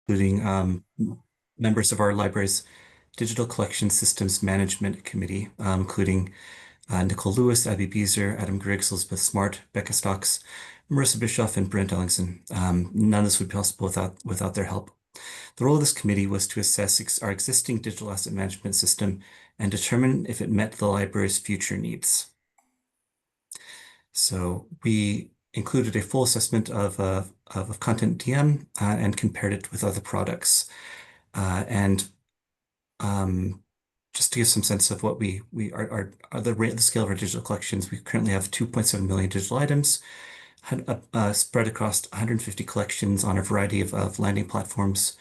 including members of our library's Digital Collection Systems Management Committee, including Nicole Lewis, Abby Beezer, Adam Griggs, Elizabeth Smart, Becca Stocks, Marissa Bischoff, and Brent Ellingson. None of this would be possible without their help. The role of this committee was to assess our existing digital asset management system and determine if it met the library's future needs. So we included a full assessment of content DM and compared it with other products. And just to give some sense of what we are the scale of our digital collections, we currently have 2.7 million digital items spread across 150 collections on a variety of landing platforms.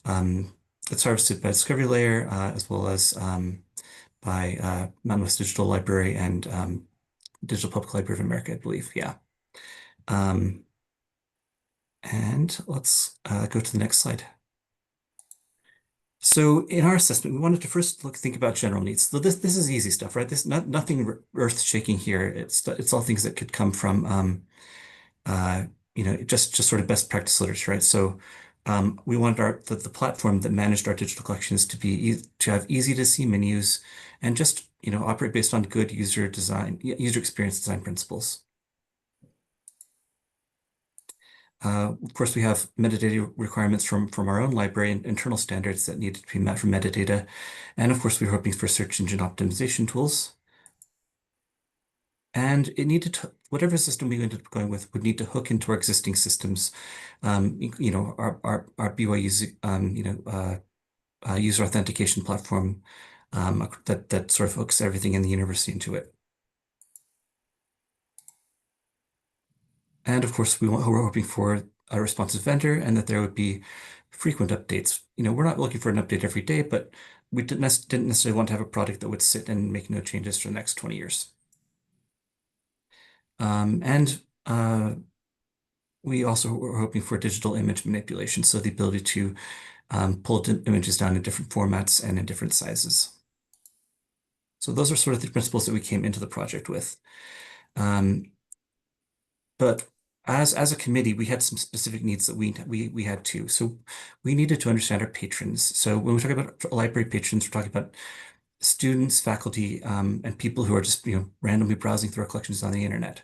It's harvested by Discovery Layer as well as by Mountain West Digital Library and Digital Public Library of America, I believe. Yeah. And let's go to the next slide. So in our assessment, we wanted to first think about general needs. So this is easy stuff, right? This nothing earth-shaking here. It's all things that could come from just sort of best practice literature, right? So we wanted the platform that managed our digital collections to have easy to see menus and just operate based on good user experience design principles. Of course, we have metadata requirements from our own library and internal standards that needed to be met for metadata. And of course, we were hoping for search engine optimization tools. And it needed to, whatever system we ended up going with would need to hook into our existing systems. Our BYU's, user authentication platform that sort of hooks everything in the university into it. And of course, we're hoping for a responsive vendor and that there would be frequent updates. We're not looking for an update every day, but we didn't necessarily want to have a product that would sit and make no changes for the next 20 years. And we also were hoping for digital image manipulation, so the ability to pull images down in different formats and in different sizes. So those are sort of the principles that we came into the project with. But as a committee, we had some specific needs that we had too. So we needed to understand our patrons. So when we talk about library patrons, we're talking about students, faculty, and people who are just randomly browsing through our collections on the internet.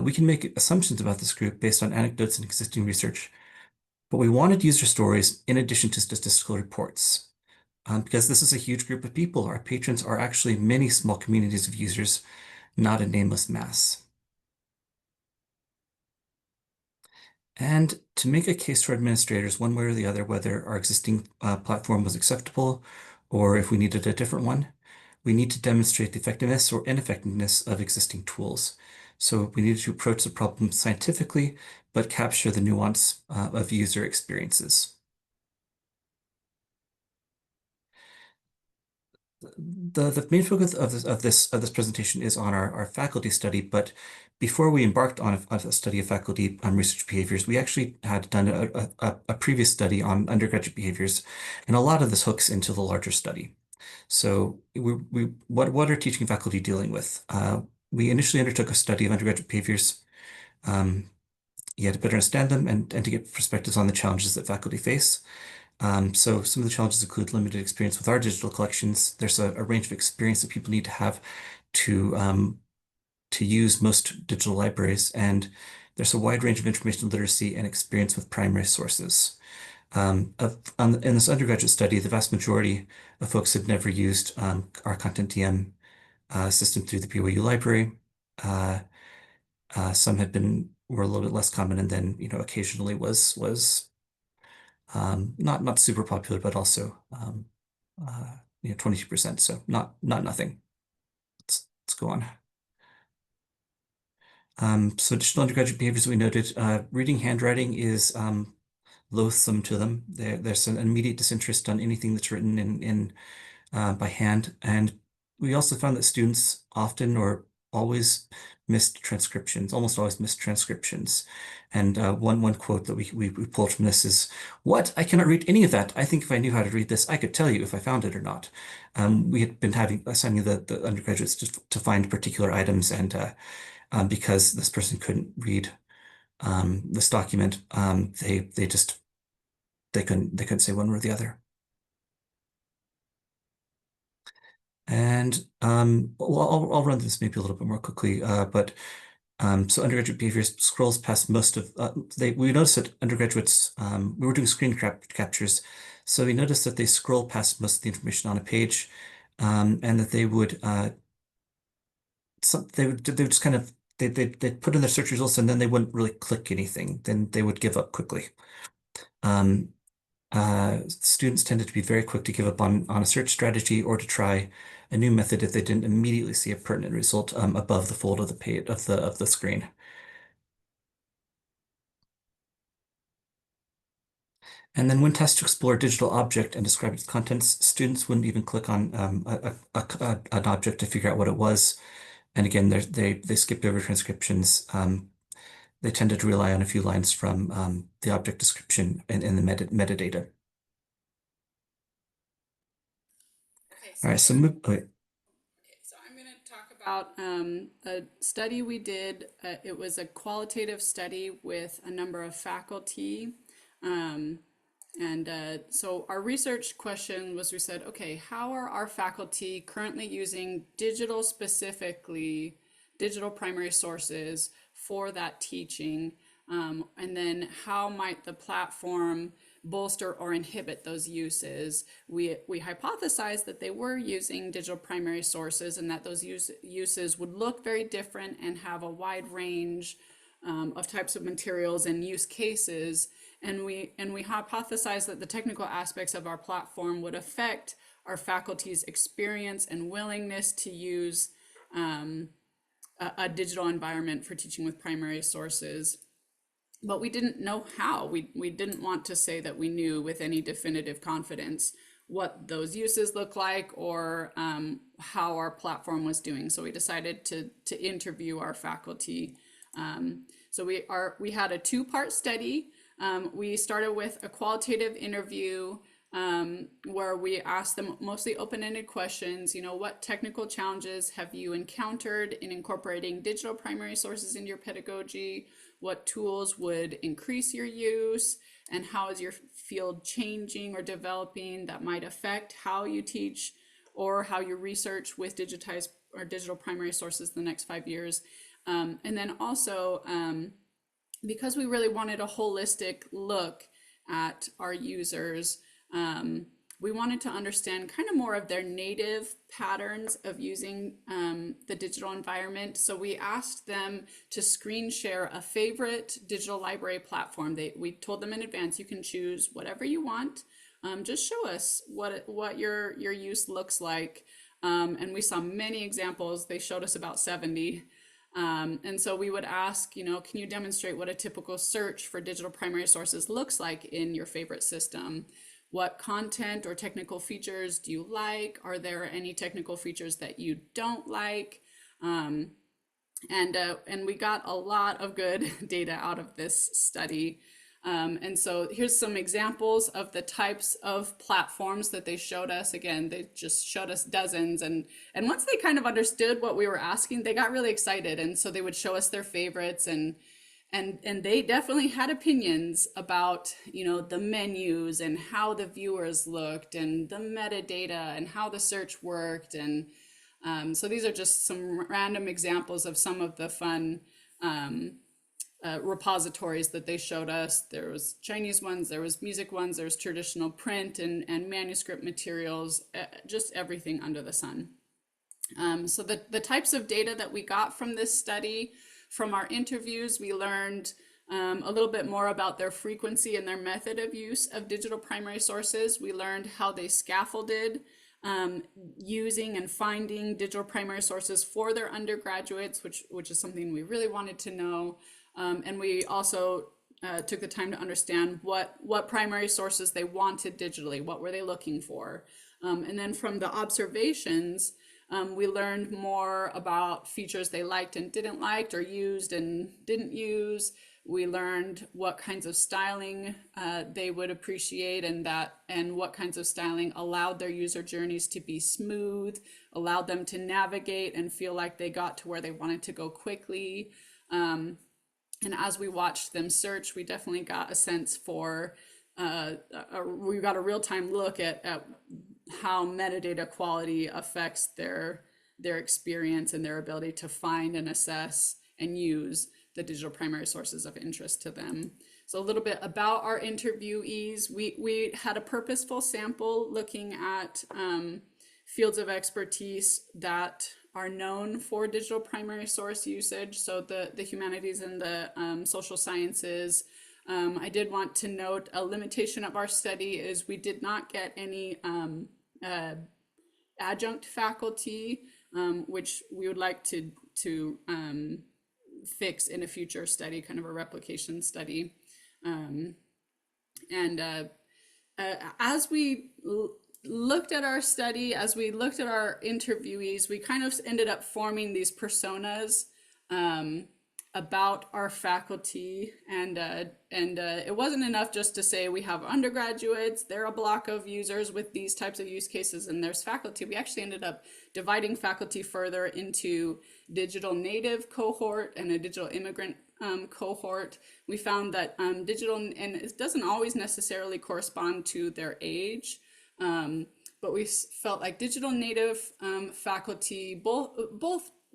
We can make assumptions about this group based on anecdotes and existing research, but we wanted user stories in addition to statistical reports. Because this is a huge group of people. Our patrons are actually many small communities of users, not a nameless mass. And to make a case for administrators, one way or the other, whether our existing platform was acceptable or if we needed a different one, we need to demonstrate the effectiveness or ineffectiveness of existing tools. So we needed to approach the problem scientifically, but capture the nuance of user experiences. The main focus of this presentation is on our faculty study, but before we embarked on a study of faculty research behaviors, we actually had done a previous study on undergraduate behaviors, and a lot of this hooks into the larger study. So what are teaching faculty dealing with? We initially undertook a study of undergraduate behaviors. You had to better understand them and to get perspectives on the challenges that faculty face. So some of the challenges include limited experience with our digital collections. There's a range of experience that people need to have to use most digital libraries, and there's a wide range of information literacy and experience with primary sources. In this undergraduate study, the vast majority of folks had never used our content DM system through the BYU library. Some were a little bit less common, and then occasionally was not super popular, but also 22%. So not nothing. Let's go on. So additional undergraduate behaviors we noted, reading handwriting is loathsome to them. There's an immediate disinterest on anything that's written in by hand. And we also found that students often or always missed transcriptions, almost always missed transcriptions. And one quote that we pulled from this is, "What? I cannot read any of that. I think if I knew how to read this, I could tell you if I found it or not." We had been assigning the undergraduates to find particular items, and because this person couldn't read this document, they just they couldn't say one or the other. And well, I'll run this maybe a little bit more quickly, but so undergraduate behavior scrolls past most of we noticed that undergraduates we were doing screen captures, so we noticed that they scroll past most of the information on a page, and that they would just kind of they'd put in their search results and then they wouldn't really click anything. Then they would give up quickly. Um, Students tended to be very quick to give up on a search strategy or to try a new method if they didn't immediately see a pertinent result above the fold of the page of the screen. And then when tasked to explore a digital object and describe its contents, students wouldn't even click on an object to figure out what it was. And again, they skipped over transcriptions. They tended to rely on a few lines from the object description and the metadata. Okay, All so right, so move. Okay. Okay, so I'm going to talk about a study we did. It was a qualitative study with a number of faculty. Um, so our research question was we said, okay, how are our faculty currently using digital primary sources for that teaching? And then how might the platform bolster or inhibit those uses? We hypothesized that they were using digital primary sources and that those uses would look very different and have a wide range of types of materials and use cases. And we hypothesized that the technical aspects of our platform would affect our faculty's experience and willingness to use a digital environment for teaching with primary sources. But we didn't know how. We didn't want to say that we knew with any definitive confidence what those uses look like or how our platform was doing. So we decided to interview our faculty. So we had a two-part study. We started with a qualitative interview where we asked them mostly open-ended questions. What technical challenges have you encountered in incorporating digital primary sources into your pedagogy? What tools would increase your use? And how is your field changing or developing that might affect how you teach or how you research with digitized or digital primary sources in the next 5 years? And then also, because we really wanted a holistic look at our users, we wanted to understand kind of more of their native patterns of using the digital environment. So we asked them to screen share a favorite digital library platform. We told them in advance, you can choose whatever you want. Just show us what your use looks like. And we saw many examples. They showed us about 70. And so we would ask, can you demonstrate what a typical search for digital primary sources looks like in your favorite system? What content or technical features do you like? Are there any technical features that you don't like? And we got a lot of good data out of this study. And so here's some examples of the types of platforms that they showed us. Again, they just showed us dozens. And once they kind of understood what we were asking, they got really excited. And so they would show us their favorites and they definitely had opinions about, the menus and how the viewers looked and the metadata and how the search worked. And so these are just some random examples of some of the fun repositories that they showed us. There was Chinese ones, there was music ones, there was traditional print and manuscript materials, just everything under the sun. So the types of data that we got from this study, from our interviews, we learned a little bit more about their frequency and their method of use of digital primary sources. We learned how they scaffolded using and finding digital primary sources for their undergraduates, which is something we really wanted to know. And we also took the time to understand what primary sources they wanted digitally, what were they looking for. And then from the observations, we learned more about features they liked and didn't like, or used and didn't use. We learned what kinds of styling they would appreciate, and what kinds of styling allowed their user journeys to be smooth, allowed them to navigate and feel like they got to where they wanted to go quickly. And as we watched them search, we definitely got a sense for we got a real-time look at how metadata quality affects their experience and their ability to find and assess and use the digital primary sources of interest to them. So a little bit about our interviewees. We had a purposeful sample looking at fields of expertise that are known for digital primary source usage. So the humanities and the social sciences. I did want to note a limitation of our study is we did not get any adjunct faculty, which we would like to fix in a future study, kind of a replication study. Um, and as we looked at our study, as we looked at our interviewees, we kind of ended up forming these personas about our faculty, and it wasn't enough just to say we have undergraduates, they're a block of users with these types of use cases, and there's faculty. We actually ended up dividing faculty further into digital native cohort and a digital immigrant cohort. We found that digital, and it doesn't always necessarily correspond to their age, but we felt like digital native faculty,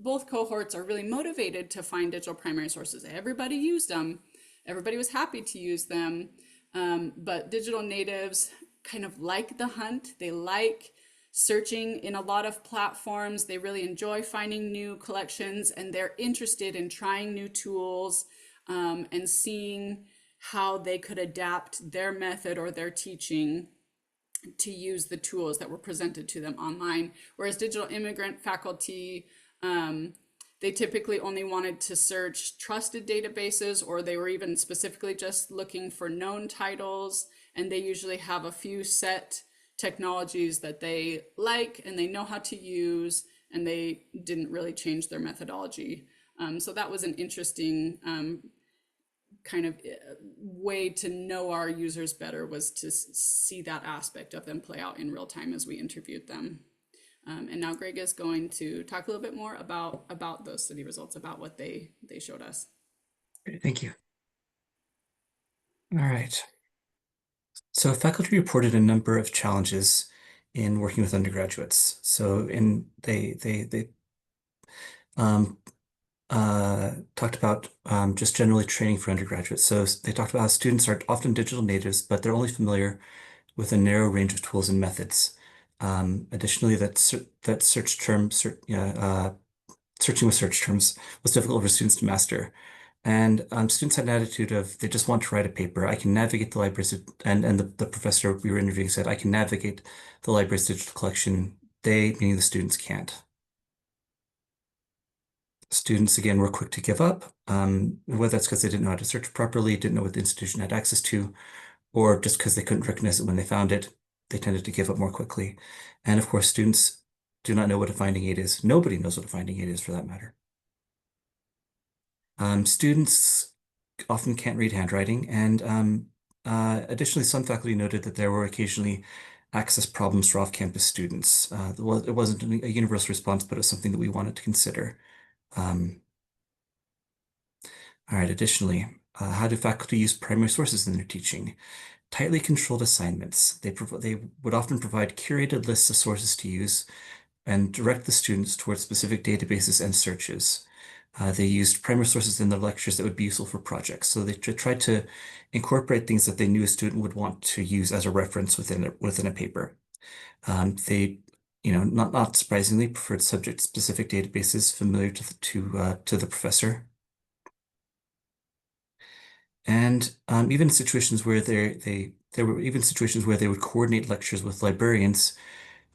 both cohorts are really motivated to find digital primary sources. Everybody used them. Everybody was happy to use them. But digital natives kind of like the hunt. They like searching in a lot of platforms. They really enjoy finding new collections, and they're interested in trying new tools and seeing how they could adapt their method or their teaching to use the tools that were presented to them online. Whereas digital immigrant faculty, they typically only wanted to search trusted databases, or they were even specifically just looking for known titles. And they usually have a few set technologies that they like and they know how to use, and they didn't really change their methodology. So that was an interesting kind of way to know our users better, was to see that aspect of them play out in real time as we interviewed them. And now Greg is going to talk a little bit more about those study results, about what they showed us. Great, thank you. All right. So faculty reported a number of challenges in working with undergraduates. So they um, talked about just generally training for undergraduates. So they talked about how students are often digital natives, but they're only familiar with a narrow range of tools and methods. Additionally, that search term, searching with search terms was difficult for students to master. And students had an attitude of they just want to write a paper. I can navigate the libraries, and the professor we were interviewing said, I can navigate the library's digital collection. They, meaning the students, can't. Students, again, were quick to give up, whether that's because they didn't know how to search properly, didn't know what the institution had access to, or just because they couldn't recognize it when they found it, they tended to give up more quickly. And of course, students do not know what a finding aid is. Nobody knows what a finding aid is, for that matter. Students often can't read handwriting, and additionally, some faculty noted that there were occasionally access problems for off-campus students. It wasn't a universal response, but it was something that we wanted to consider. Um, all right, additionally, how do faculty use primary sources in their teaching? Tightly controlled assignments. They would often provide curated lists of sources to use and direct the students towards specific databases and searches. They used primary sources in their lectures that would be useful for projects. So they tried to incorporate things that they knew a student would want to use as a reference within a paper. They, not surprisingly, preferred subject-specific databases familiar to the professor. And even situations where there were even situations where they would coordinate lectures with librarians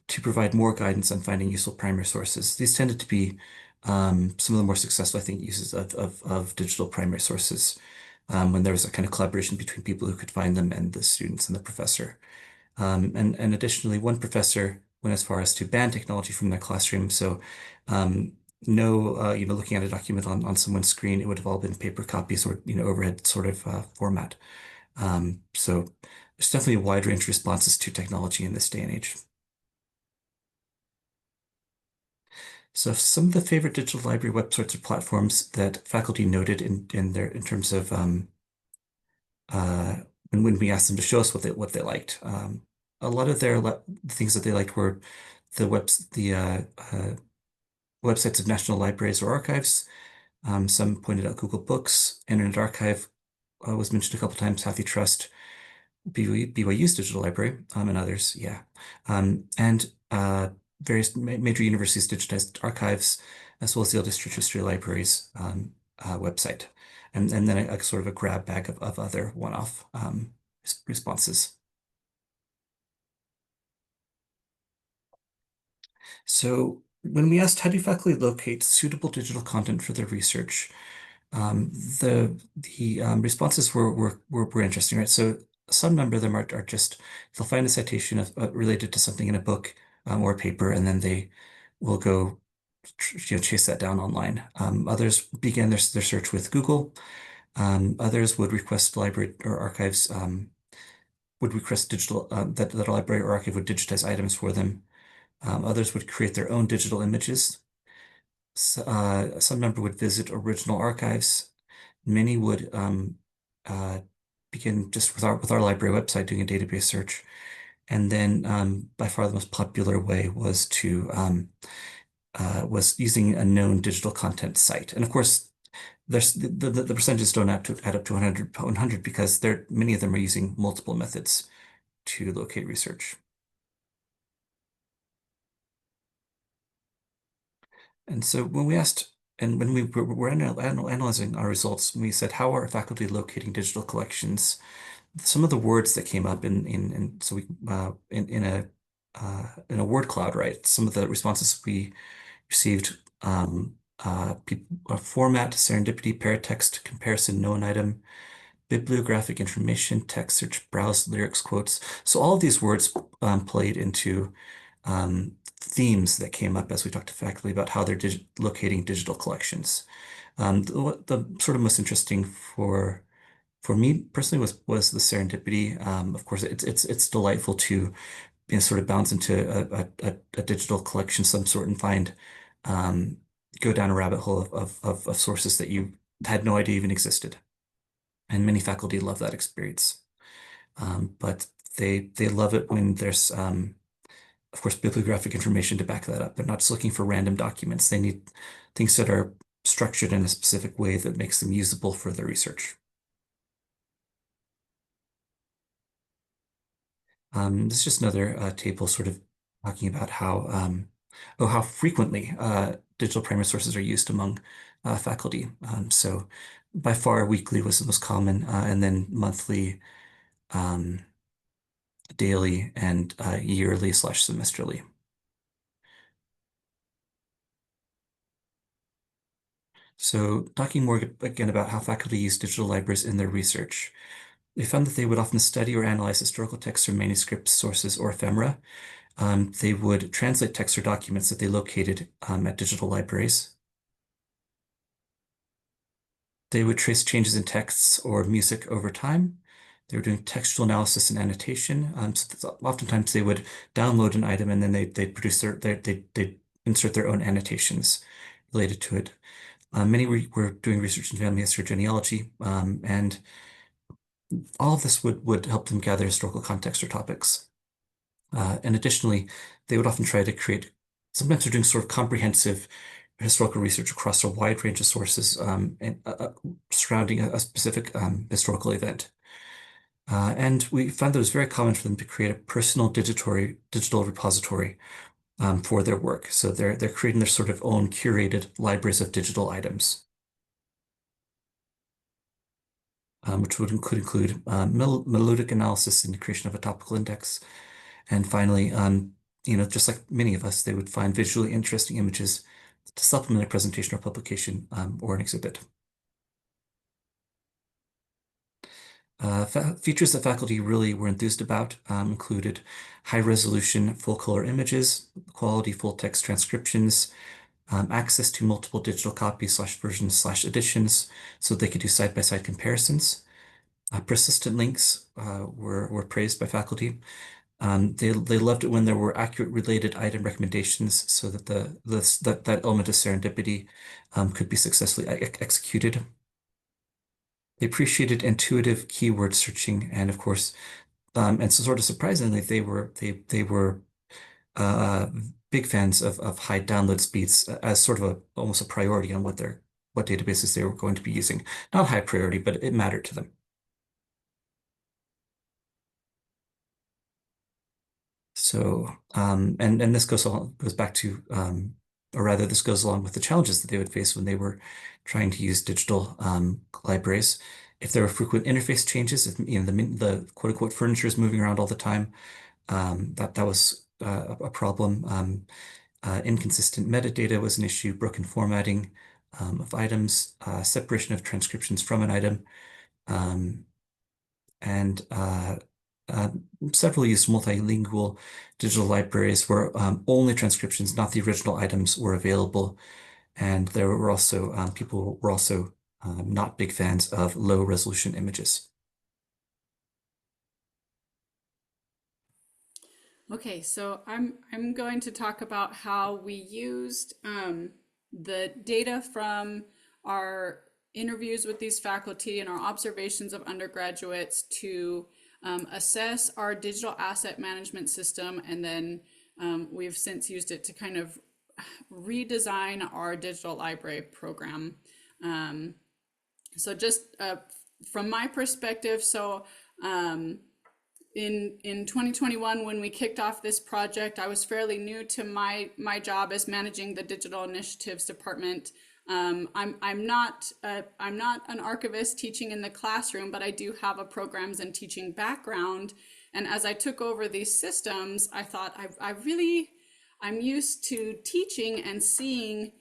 to provide more guidance on finding useful primary sources. These tended to be some of the more successful, I think, uses of digital primary sources, when there was a kind of collaboration between people who could find them and the students and the professor. And additionally, one professor went as far as to ban technology from their classroom. So um, no, looking at a document on someone's screen, it would have all been paper copies or, overhead sort of format. So there's definitely a wide range of responses to technology in this day and age. So some of the favorite digital library websites or platforms that faculty noted in terms of uh, when we asked them to show us what they liked. A lot of things that they liked were the websites of national libraries or archives. Some pointed out Google Books, Internet Archive was mentioned a couple times, HathiTrust, BYU's digital library, and others, yeah. And various major universities digitized archives, as well as the Yale District History Library's website. And then a sort of a grab bag of other one-off responses. So when we asked how do faculty locate suitable digital content for their research, um, the responses were interesting, right? So some number of them are just they'll find a citation related to something in a book or a paper, and then they will go chase that down online. Others began their search with Google. Others would request library or archives would request digital that a library or archive would digitize items for them. Others would create their own digital images. Some number would visit original archives. Many would uh, begin just with our library website doing a database search. And then by far the most popular way was using a known digital content site. And of course, the percentages don't add up to 100 because many of them are using multiple methods to locate research. And so when we asked, and when we were analyzing our results, we said, how are faculty locating digital collections? Some of the words that came up in so we in a word cloud, right? Some of the responses we received format, serendipity, paratext, comparison, known item, bibliographic information, text search, browse, lyrics, quotes. So all of these words played into themes that came up as we talked to faculty about how they're locating digital collections. The sort of most interesting for me personally was the serendipity. Of course, it's delightful to sort of bounce into a digital collection of some sort and find go down a rabbit hole of sources that you had no idea even existed. And many faculty love that experience. But they love it when there's of course bibliographic information to back that up. They're not just looking for random documents. They need things that are structured in a specific way that makes them usable for their research. This is just another table sort of talking about how frequently digital primary sources are used among faculty. So by far weekly was the most common, and then monthly, um, daily, and yearly/semesterly. So talking more again about how faculty use digital libraries in their research. They found that they would often study or analyze historical texts or manuscripts, sources, or ephemera. They would translate texts or documents that they located at digital libraries. They would trace changes in texts or music over time. They were doing textual analysis and annotation. So oftentimes they would download an item and then they'd produce they'd insert their own annotations related to it. Many were doing research in family history, genealogy, and all of this would help them gather historical context or topics. And additionally, they would often try to create, sometimes they're doing sort of comprehensive historical research across a wide range of sources surrounding a specific historical event. And we found that it was very common for them to create a personal digital repository for their work. So they're creating their sort of own curated libraries of digital items, which could include melodic analysis and the creation of a topical index. And finally, just like many of us, they would find visually interesting images to supplement a presentation or publication or an exhibit. Features that faculty really were enthused about included high resolution full color images, quality full text transcriptions, access to multiple digital copies/versions/editions so they could do side-by-side comparisons. Persistent links were praised by faculty. They loved it when there were accurate related item recommendations so that that element of serendipity could be successfully executed. They appreciated intuitive keyword searching, and of course, and so sort of surprisingly, they were uh, big fans of high download speeds as sort of almost a priority on what databases they were going to be using. Not high priority, but it mattered to them. So, and this goes back to, or rather, this goes along with the challenges that they would face when they were trying to use digital libraries. If there were frequent interface changes, if the quote unquote furniture is moving around all the time, that was a problem. Inconsistent metadata was an issue. Broken formatting of items, separation of transcriptions from an item. Um, and uh, Several used multilingual digital libraries where only transcriptions, not the original items, were available. And there were also people were also not big fans of low resolution images. Okay, so I'm going to talk about how we used the data from our interviews with these faculty and our observations of undergraduates to assess our digital asset management system, and then we've since used it to kind of redesign our digital library program. Um, so just from my perspective, um, in 2021, when we kicked off this project, I was fairly new to my job as managing the digital initiatives department. I'm not an archivist teaching in the classroom, but I do have a programs and teaching background. And as I took over these systems, I thought I'm used to teaching and seeing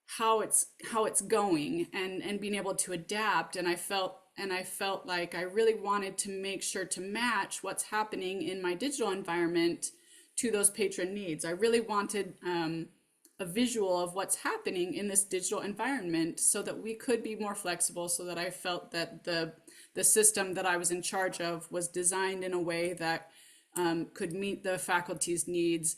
how it's going and being able to adapt. And I felt like I really wanted to make sure to match what's happening in my digital environment to those patron needs. I really wanted a visual of what's happening in this digital environment so that we could be more flexible, so that I felt that the system that I was in charge of was designed in a way that could meet the faculty's needs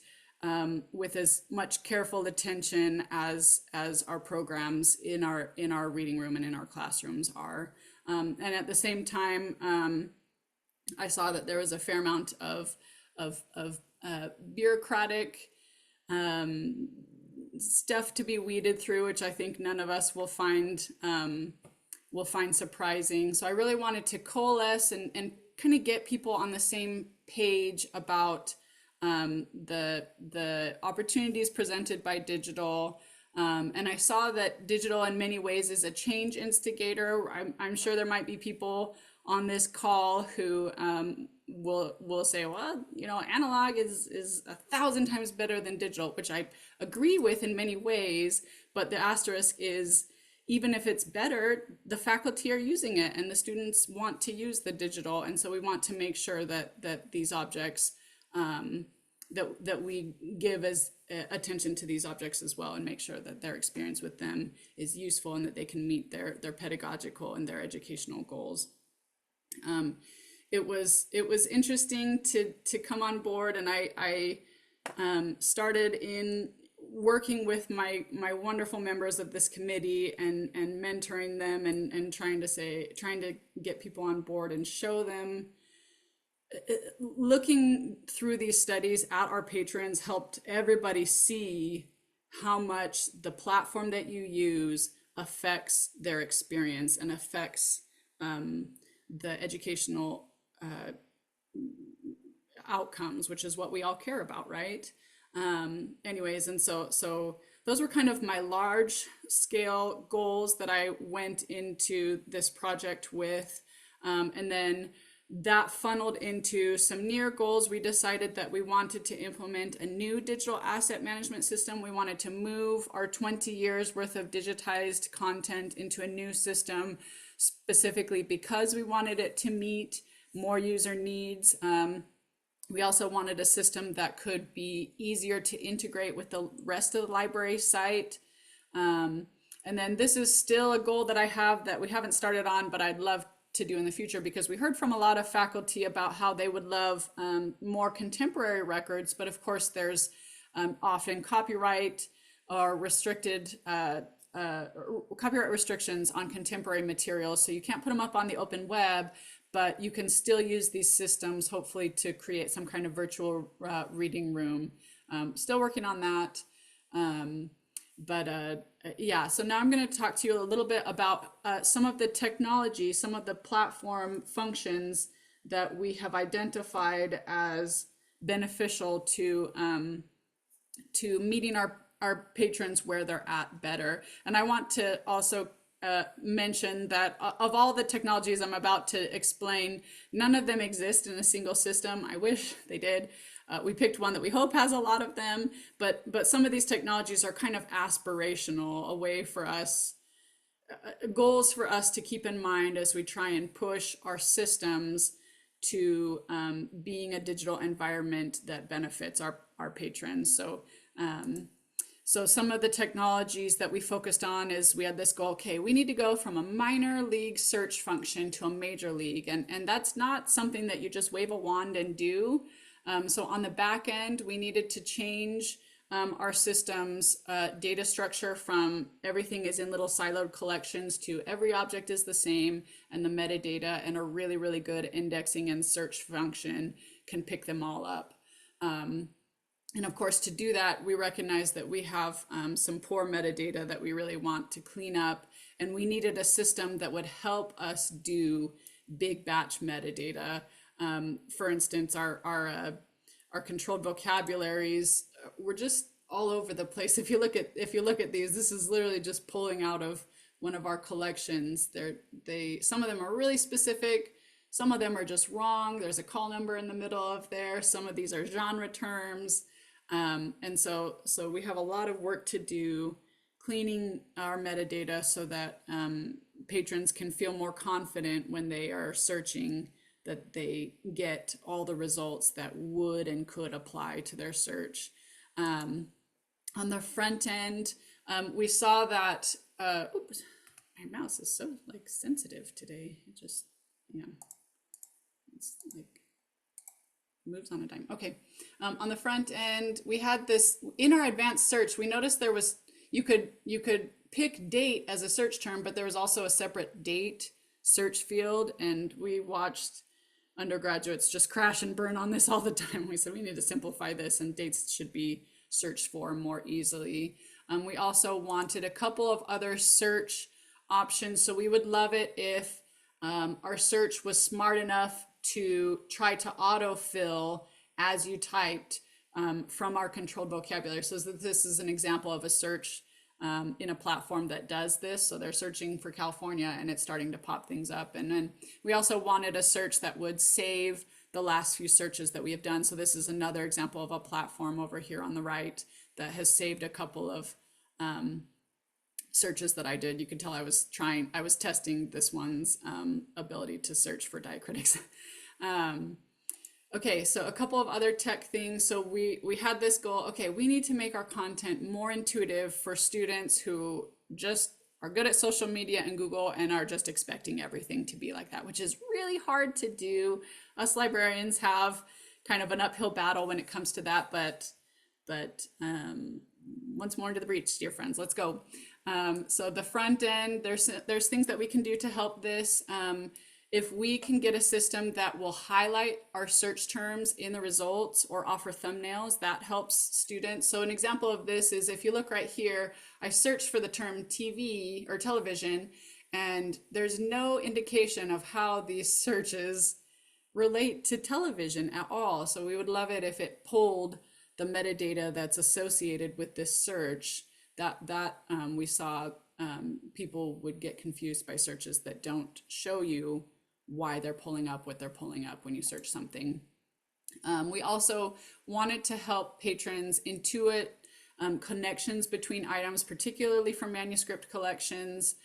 with as much careful attention as our programs in our reading room and in our classrooms are. And at the same time, I saw that there was a fair amount of bureaucratic stuff to be weeded through, which I think none of us will find surprising. So I really wanted to coalesce and kind of get people on the same page about the opportunities presented by digital. And I saw that digital in many ways is a change instigator. I'm sure there might be people on this call who will say, well, analog is 1,000 times better than digital, which I agree with in many ways. But the asterisk is, even if it's better, the faculty are using it and the students want to use the digital. And so we want to make sure that these objects, that we give as attention to these objects as well, and make sure that their experience with them is useful and that they can meet their pedagogical and their educational goals. It was interesting to come on board, and I started in working with my wonderful members of this committee and mentoring them and trying to get people on board and show them. Looking through these studies at our patrons helped everybody see how much the platform that you use affects their experience and affects the educational outcomes, which is what we all care about, right? Anyways, and so those were kind of my large scale goals that I went into this project with. And then that funneled into some near goals. We decided that we wanted to implement a new digital asset management system. We wanted to move our 20 years worth of digitized content into a new system, specifically because we wanted it to meet more user needs. We also wanted a system that could be easier to integrate with the rest of the library site. And then this is still a goal that I have that we haven't started on, but I'd love to do in the future, because we heard from a lot of faculty about how they would love more contemporary records, but of course there's often copyright or restricted copyright restrictions on contemporary materials, so you can't put them up on the open web, but you can still use these systems, hopefully, to create some kind of virtual reading room. Still working on that. But yeah, so now I'm going to talk to you a little bit about some of the technology, some of the platform functions that we have identified as beneficial to meeting our patrons where they're at better. And I want to also mention that of all the technologies I'm about to explain, none of them exist in a single system. I wish they did. We picked one that we hope has a lot of them, but some of these technologies are kind of aspirational, a way for us, goals for us to keep in mind as we try and push our systems to being a digital environment that benefits our patrons. So some of the technologies that we focused on is we had this goal, okay, we need to go from a minor league search function to a major league. And that's not something that you just wave a wand and do. So on the back end, we needed to change our system's data structure from everything is in little siloed collections to every object is the same, and the metadata and a really, really good indexing and search function can pick them all up. And of course, to do that, we recognize that we have some poor metadata that we really want to clean up. And we needed a system that would help us do big batch metadata. For instance, our controlled vocabularies were just all over the place. If you look at these, this is literally just pulling out of one of our collections. Some of them are really specific. Some of them are just wrong. There's a call number in the middle of there. Some of these are genre terms. And so we have a lot of work to do cleaning our metadata so that patrons can feel more confident when they are searching, that they get all the results that would and could apply to their search. On the front end, we saw that, oops, my mouse is so like sensitive today. It just, it's like moves on a dime. Okay. On the front end, we had this in our advanced search. We noticed there was, you could pick date as a search term, but there was also a separate date search field. And we watched undergraduates just crash and burn on this all the time. We said, we need to simplify this, and dates should be searched for more easily. We also wanted a couple of other search options. So we would love it if our search was smart enough to try to autofill as you typed from our controlled vocabulary. So this is an example of a search in a platform that does this. So they're searching for California and it's starting to pop things up. And then we also wanted a search that would save the last few searches that we have done. So this is another example of a platform over here on the right that has saved a couple of searches that I did. You can tell I was testing this one's ability to search for diacritics. Okay, so a couple of other tech things. So we had this goal, okay, we need to make our content more intuitive for students who just are good at social media and Google and are just expecting everything to be like that, which is really hard to do. Us librarians have kind of an uphill battle when it comes to that, but once more into the breach, dear friends, let's go. So the front end, there's things that we can do to help this. If we can get a system that will highlight our search terms in the results or offer thumbnails, that helps students. So an example of this is if you look right here, I searched for the term TV or television, and there's no indication of how these searches relate to television at all. So we would love it if it pulled the metadata that's associated with this search. That we saw people would get confused by searches that don't show you why they're pulling up what they're pulling up when you search something. We also wanted to help patrons intuit connections between items, particularly from manuscript collections.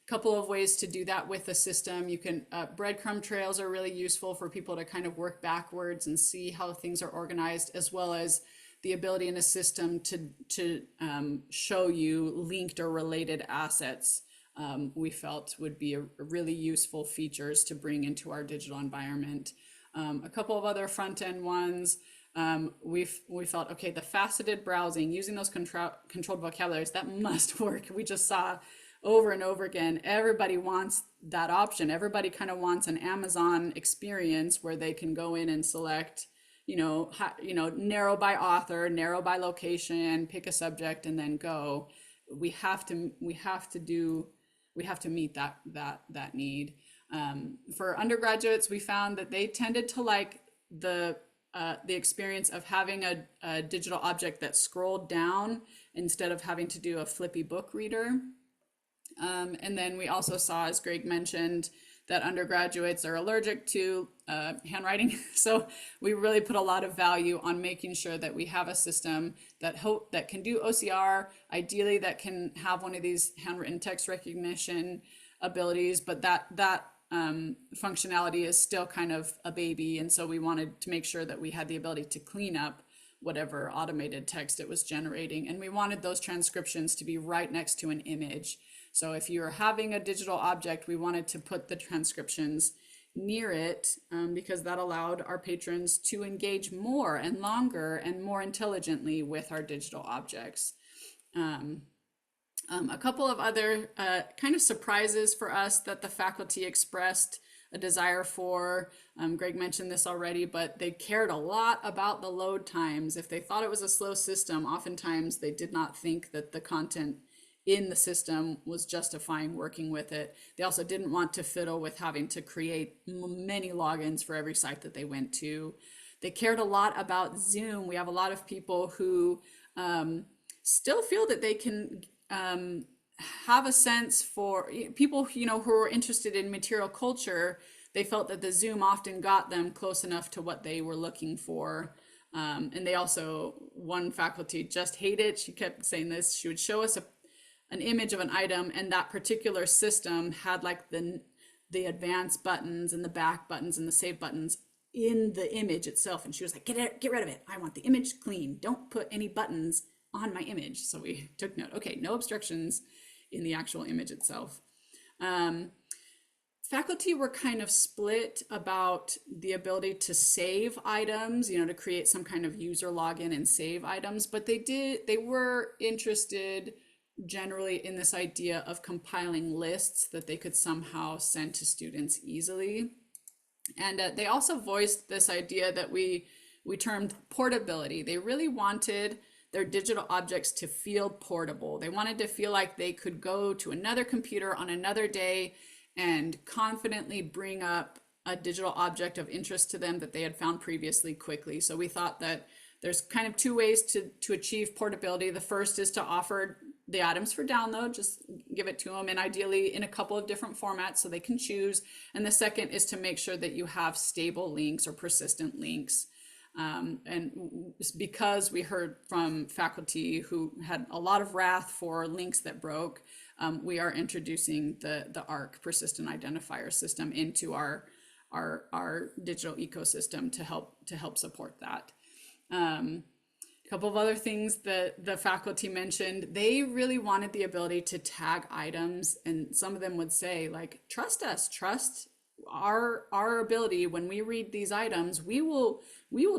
Couple of ways to do that with the system. You can, breadcrumb trails are really useful for people to kind of work backwards and see how things are organized, as well as the ability in a system to show you linked or related assets. We felt would be a really useful features to bring into our digital environment. A couple of other front end ones. We felt, okay, the faceted browsing, using those controlled vocabularies, that must work. We just saw over and over again, everybody wants that option. Everybody kind of wants an Amazon experience where they can go in and select, narrow by author, narrow by location, pick a subject, and then go. We have to meet that need. For undergraduates, we found that they tended to like the experience of having a digital object that scrolled down instead of having to do a flippy book reader. And then we also saw, as Greg mentioned, that undergraduates are allergic to handwriting. So we really put a lot of value on making sure that we have a system that can do OCR, ideally that can have one of these handwritten text recognition abilities, but that functionality is still kind of a baby. And so we wanted to make sure that we had the ability to clean up whatever automated text it was generating. And we wanted those transcriptions to be right next to an image. So if you're having a digital object, we wanted to put the transcriptions near it because that allowed our patrons to engage more and longer and more intelligently with our digital objects. A couple of other kind of surprises for us that the faculty expressed a desire for. Greg mentioned this already, but they cared a lot about the load times. If they thought it was a slow system, oftentimes they did not think that the content in the system was justifying working with it. They also didn't want to fiddle with having to create many logins for every site that they went to. They cared a lot about Zoom. We have a lot of people who still feel that they can have a sense for people, who are interested in material culture. They felt that the Zoom often got them close enough to what they were looking for. And they also, one faculty just hated, she kept saying this, she would show us an image of an item, and that particular system had like the advanced buttons and the back buttons and the save buttons in the image itself. And she was like, get rid of it. I want the image clean. Don't put any buttons on my image. So we took note, okay, no obstructions in the actual image itself. Faculty were kind of split about the ability to save items, to create some kind of user login and save items, but they were interested generally in this idea of compiling lists that they could somehow send to students easily. And they also voiced this idea that we termed portability. They really wanted their digital objects to feel portable. They wanted to feel like they could go to another computer on another day and confidently bring up a digital object of interest to them that they had found previously quickly. So we thought that there's kind of two ways to achieve portability. The first is to offer the items for download, just give it to them, and ideally in a couple of different formats so they can choose. And the second is to make sure that you have stable links or persistent links. And because we heard from faculty who had a lot of wrath for links that broke, we are introducing the ARC persistent identifier system into our digital ecosystem to help support that. A couple of other things that the faculty mentioned, they really wanted the ability to tag items, and some of them would say, like, trust us, trust our ability. When we read these items, we will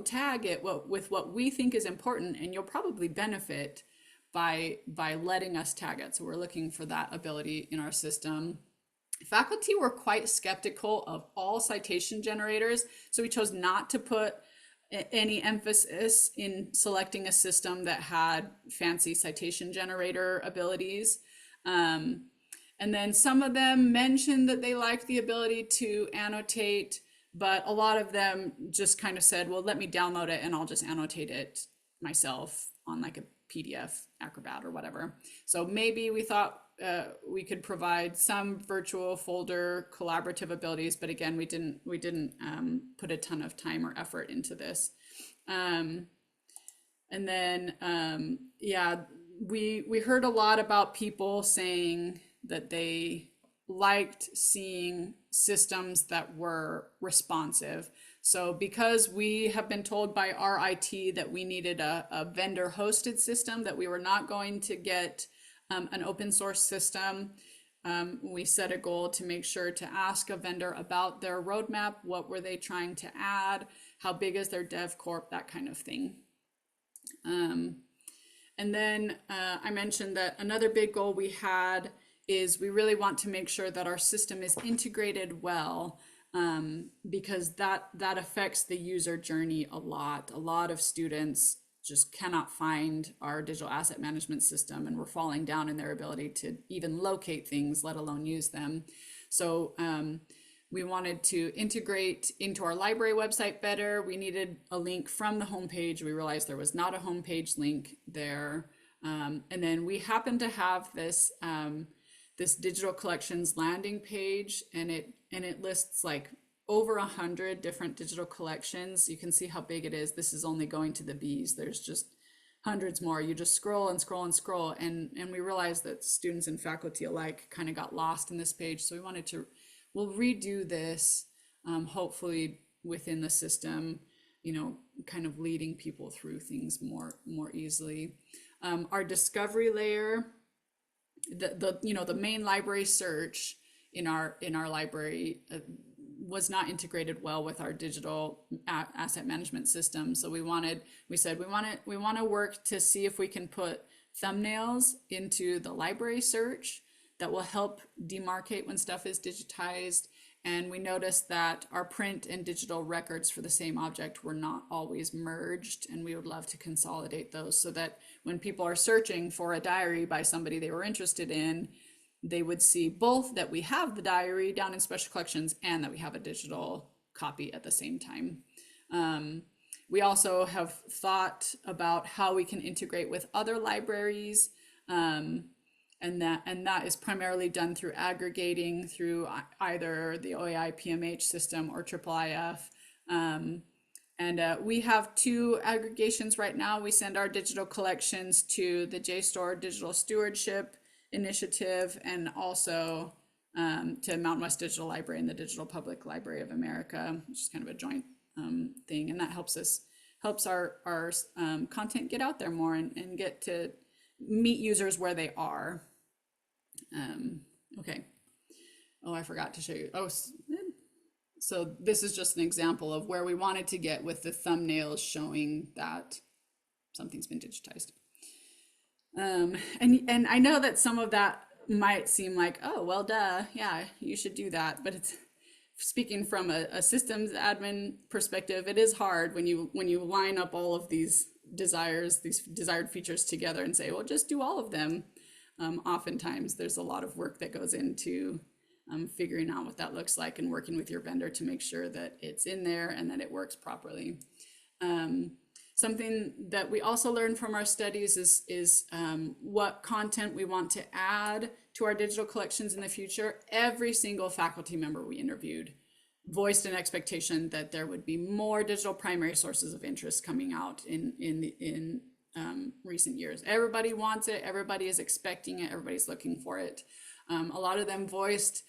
tag it with what we think is important, and you'll probably benefit by letting us tag it. So we're looking for that ability in our system. Faculty were quite skeptical of all citation generators, so we chose not to put any emphasis in selecting a system that had fancy citation generator abilities. And then some of them mentioned that they liked the ability to annotate, but a lot of them just kind of said, well, let me download it and I'll just annotate it myself on like a PDF, Acrobat or whatever. So maybe we thought we could provide some virtual folder collaborative abilities, but again, we didn't put a ton of time or effort into this. And then, we heard a lot about people saying that they liked seeing systems that were responsive. So because we have been told by our IT that we needed a vendor hosted system, that we were not going to get an open source system, we set a goal to make sure to ask a vendor about their roadmap. What were they trying to add? how big is their dev corp, that kind of thing. And then I mentioned that another big goal we had is we really want to make sure that our system is integrated well, because that affects the user journey a lot. A lot of students just cannot find our digital asset management system, and we're falling down in their ability to even locate things, let alone use them. So we wanted to integrate into our library website better. We needed a link from the homepage. We realized there was not a homepage link there. And then we happened to have this this digital collections landing page, and it lists like over 100 different digital collections. You can see how big it is. This is only going to the B's. There's just hundreds more. You just scroll and scroll and scroll, and we realized that students and faculty alike kind of got lost in this page. So we wanted to, we'll redo this, hopefully within the system, you know, kind of leading people through things more easily. Our discovery layer, the main library search in our library was not integrated well with our digital asset management system. So we said we want to work to see if we can put thumbnails into the library search that will help demarcate when stuff is digitized. And we noticed that our print and digital records for the same object were not always merged, and we would love to consolidate those so that when people are searching for a diary by somebody they were interested in, they would see both that we have the diary down in special collections and that we have a digital copy at the same time. We also have thought about how we can integrate with other libraries, and that is primarily done through aggregating through either the OAI PMH system or IIIF. We have 2 aggregations right now. We send our digital collections to the JSTOR Digital Stewardship Initiative, and also to Mountain West Digital Library and the Digital Public Library of America, which is kind of a joint thing. And that helps our content get out there more and get to meet users where they are. Okay. Oh, I forgot to show you. Oh, so this is just an example of where we wanted to get with the thumbnails showing that something's been digitized. And I know that some of that might seem like, oh, well, duh, yeah, you should do that. But it's, speaking from a systems admin perspective, it is hard when you line up all of these desired features together and say, well, just do all of them. Oftentimes there's a lot of work that goes into figuring out what that looks like and working with your vendor to make sure that it's in there and that it works properly. Something that we also learned from our studies is what content we want to add to our digital collections in the future. Every single faculty member we interviewed voiced an expectation that there would be more digital primary sources of interest coming out in recent years. Everybody wants it. Everybody is expecting it. Everybody's looking for it. A lot of them voiced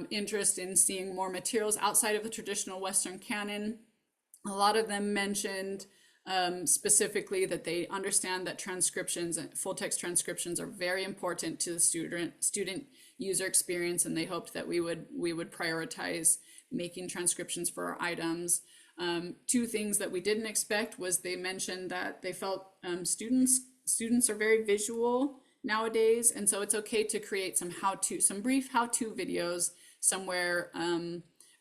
interest in seeing more materials outside of the traditional Western canon. A lot of them mentioned specifically that they understand that transcriptions and full text transcriptions are very important to the student user experience, and they hoped that we would prioritize making transcriptions for our items. 2 things that we didn't expect was they mentioned that they felt students are very visual nowadays, and so it's okay to create some brief how-to videos somewhere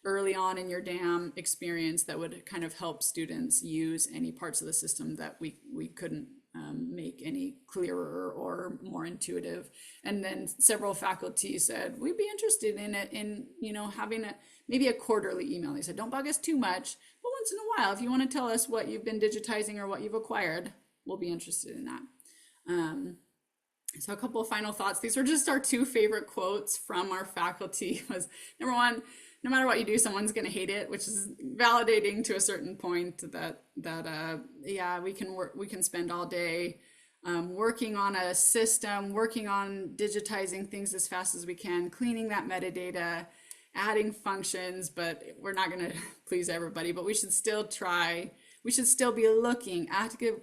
early on in your DAM experience that would kind of help students use any parts of the system that we couldn't make any clearer or more intuitive. And then several faculty said, we'd be interested in it, in having maybe a quarterly email. They said, don't bug us too much, but once in a while, if you want to tell us what you've been digitizing or what you've acquired, we'll be interested in that. So a couple of final thoughts. These were just our 2 favorite quotes from our faculty. Was number 1, no matter what you do, someone's going to hate it, which is validating to a certain point that yeah, we can spend all day working on a system, working on digitizing things as fast as we can, cleaning that metadata, adding functions, but we're not going to please everybody, but we should still try. We should still be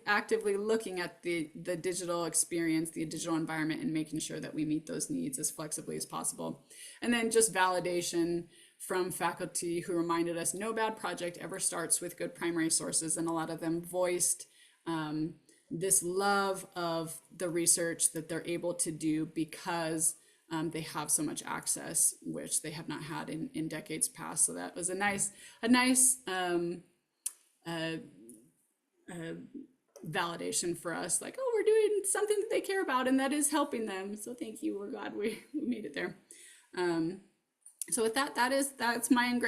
actively looking at the digital experience, the digital environment, and making sure that we meet those needs as flexibly as possible. And then just validation from faculty who reminded us no bad project ever starts with good primary sources, and a lot of them voiced this love of the research that they're able to do because they have so much access, which they have not had in decades past. So that was a nice validation for us, like, oh, we're doing something that they care about and that is helping them. So thank you. We're glad we made it there. So with that, that's my